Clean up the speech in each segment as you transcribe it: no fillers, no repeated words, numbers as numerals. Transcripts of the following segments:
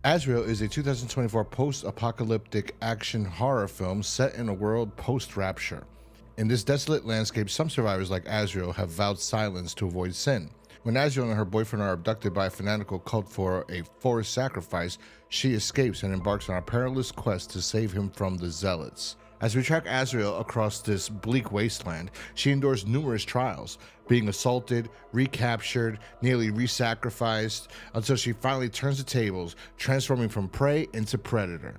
Azrael is a 2024 post-apocalyptic action horror film set in a world post-rapture. In this desolate landscape, some survivors like Azrael have vowed silence to avoid sin. When Azrael and her boyfriend are abducted by a fanatical cult for a forced sacrifice, she escapes and embarks on a perilous quest to save him from the zealots. As we track Azrael across this bleak wasteland, she endures numerous trials, being assaulted, recaptured, nearly re-sacrificed, until she finally turns the tables, transforming from prey into predator.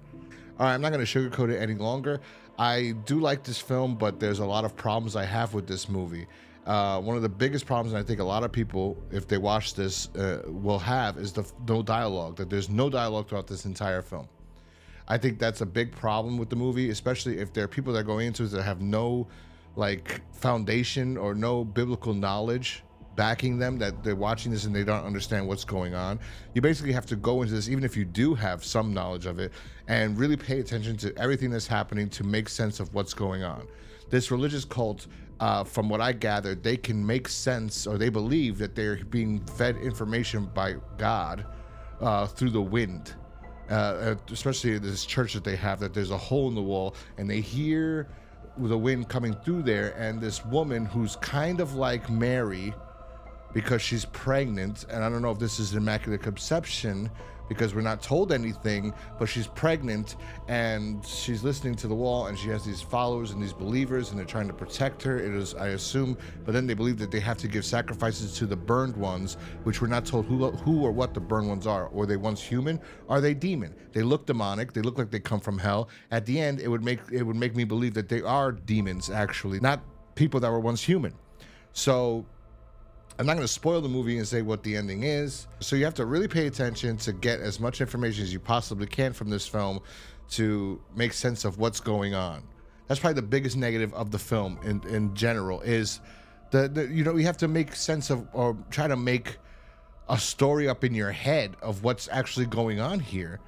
All right, I'm not going to sugarcoat it any longer. I do like this film, but there's a lot of problems I have with this movie. One of the biggest problems, and I think a lot of people, if they watch this, will have, is the no dialogue, that there's no dialogue throughout this entire film. I think that's a big problem with the movie, especially if there are people that go into it that have no foundation or no biblical knowledge backing them, that they're watching this and they don't understand what's going on. You basically have to go into this, even if you do have some knowledge of it, and really pay attention to everything that's happening to make sense of what's going on. This religious cult, from what I gathered, they can make sense, or they believe that they're being fed information by God through the wind. Especially this church that they have, that there's a hole in the wall and they hear the wind coming through there, and this woman who's kind of like Mary because she's pregnant, and I don't know if this is Immaculate Conception because we're not told anything, but she's pregnant and she's listening to the wall, and she has these followers and these believers, and they're trying to protect her, it is, I assume, but then they believe that they have to give sacrifices to the burned ones, which we're not told who or what the burned ones are. Were they once human? Are they demon? They look demonic, they look like they come from hell. At the end, it would make me believe that they are demons, actually, not people that were once human. So I'm not going to spoil the movie and say what the ending is. So you have to really pay attention to get as much information as you possibly can from this film to make sense of what's going on. That's probably the biggest negative of the film in general, is you have to make sense of, or try to make a story up in your head of what's actually going on here.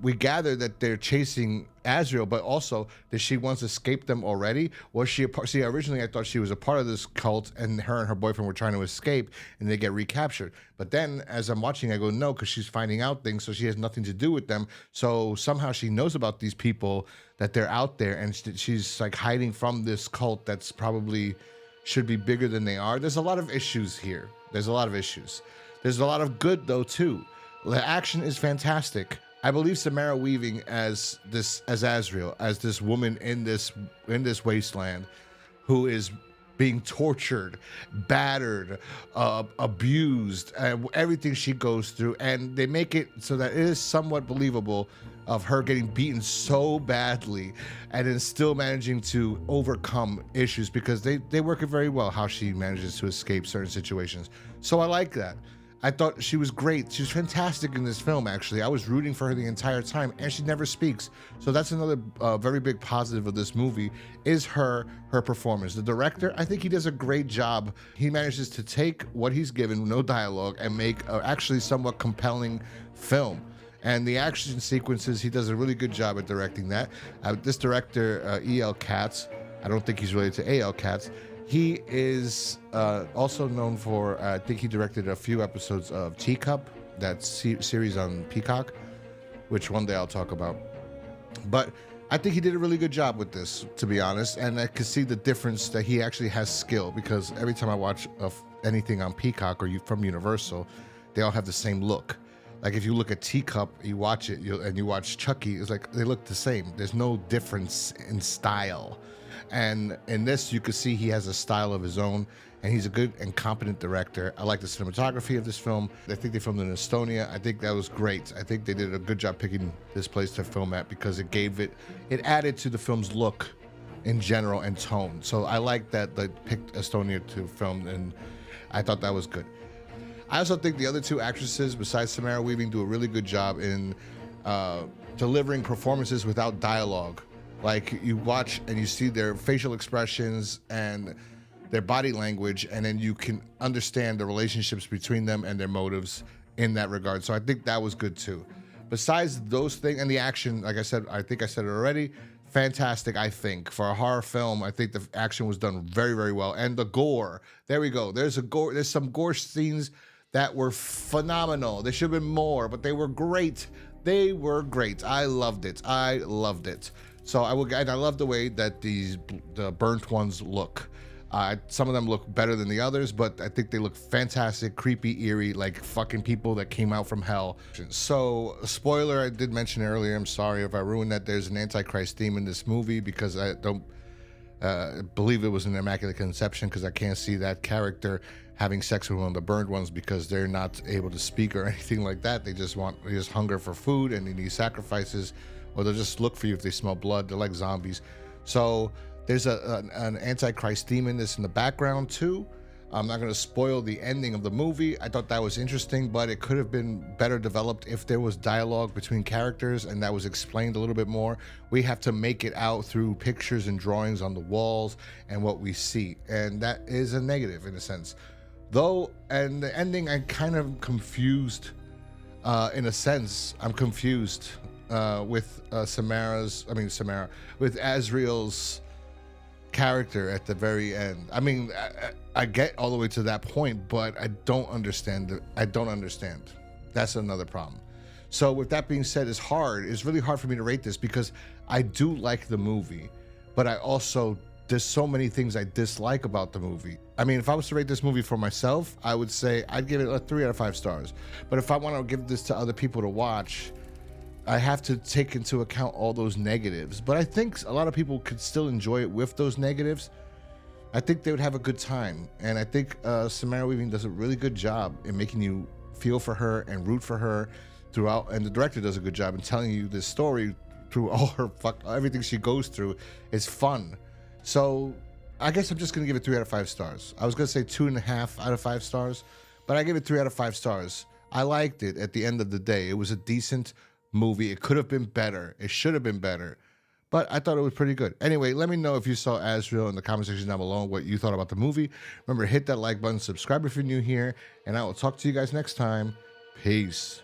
We gather that they're chasing Azrael, but also that she wants to escape them already. Was she a part? See, originally I thought she was a part of this cult, and her boyfriend were trying to escape, and they get recaptured. But then, as I'm watching, I go, no, because she's finding out things, so she has nothing to do with them. So somehow she knows about these people, that they're out there, and she's like hiding from this cult that's probably should be bigger than they are. There's a lot of issues here. There's a lot of issues. There's a lot of good though too. The action is fantastic. I believe Samara Weaving as Azrael, as this woman in this wasteland who is being tortured, battered, abused, everything she goes through, and they make it so that it is somewhat believable of her getting beaten so badly and then still managing to overcome issues, because they work it very well how she manages to escape certain situations. So I like that. I thought she was great. She was fantastic in this film, actually. I was rooting for her the entire time, and she never speaks. So that's another very big positive of this movie, is her performance. The director, I think he does a great job. He manages to take what he's given, no dialogue, and make actually somewhat compelling film. And the action sequences, he does a really good job at directing that. This director, E.L. KATZ, I don't think he's related to A.L. KATZ. He is also known for, I think he directed a few episodes of Teacup, that series on Peacock, which one day I'll talk about. But I think he did a really good job with this, to be honest, and I could see the difference that he actually has skill, because every time I watch anything on Peacock or from Universal, they all have the same look. Like if you look at Teacup, you watch it, and you watch Chucky, it's like they look the same. There's no difference in style. And in this, you could see he has a style of his own, and he's a good and competent director. I like the cinematography of this film. I think they filmed in Estonia. I think that was great. I think they did a good job picking this place to film at, because it added to the film's look in general and tone. So I like that they picked Estonia to film, and I thought that was good. I also think the other two actresses, besides Samara Weaving, do a really good job in delivering performances without dialogue. Like, you watch and you see their facial expressions and their body language, and then you can understand the relationships between them and their motives in that regard. So I think that was good too. Besides those things, and the action, like I said, I think I said it already, fantastic. I think for a horror film, I think the action was done very, very well. And the gore, there we go. There's some gore scenes that were phenomenal. There should have been more, but they were great. They were great. I loved it. I loved it. So and I love the way that the burnt ones look. Some of them look better than the others, but I think they look fantastic, creepy, eerie, like fucking people that came out from hell. So, spoiler, I did mention earlier, I'm sorry if I ruined that, there's an Antichrist theme in this movie because I don't believe it was an Immaculate Conception, because I can't see that character having sex with one of the burned ones because they're not able to speak or anything like that. They just hunger for food and they need sacrifices, or they'll just look for you if they smell blood. They're like zombies. So there's an Antichrist theme in this in the background too. I'm not going to spoil the ending of the movie. I thought that was interesting, but it could have been better developed if there was dialogue between characters and that was explained a little bit more. We have to make it out through pictures and drawings on the walls and what we see, and that is a negative in a sense. Though, and the ending, I'm kind of confused. In a sense, I'm confused with Samara, with Azrael's character at the very end. I mean, I get all the way to that point, but I don't understand. I don't understand. That's another problem. So with that being said, it's really hard for me to rate this because I do like the movie, but there's so many things I dislike about the movie. I mean, if I was to rate this movie for myself, I would say I'd give it a 3 out of 5 stars. But if I want to give this to other people to watch, I have to take into account all those negatives. But I think a lot of people could still enjoy it with those negatives. I think they would have a good time. And I think Samara Weaving does a really good job in making you feel for her and root for her throughout. And the director does a good job in telling you this story through all her everything she goes through. Is fun. So I guess I'm just going to give it 3 out of 5 stars. I was going to say 2.5 out of 5 stars, but I give it 3 out of 5 stars. I liked it at the end of the day. It was a decent movie. It could have been better. It should have been better, but I thought it was pretty good. Anyway, let me know if you saw Azrael in the comment section down below, what you thought about the movie. Remember, hit that like button, subscribe if you're new here, and I will talk to you guys next time. Peace.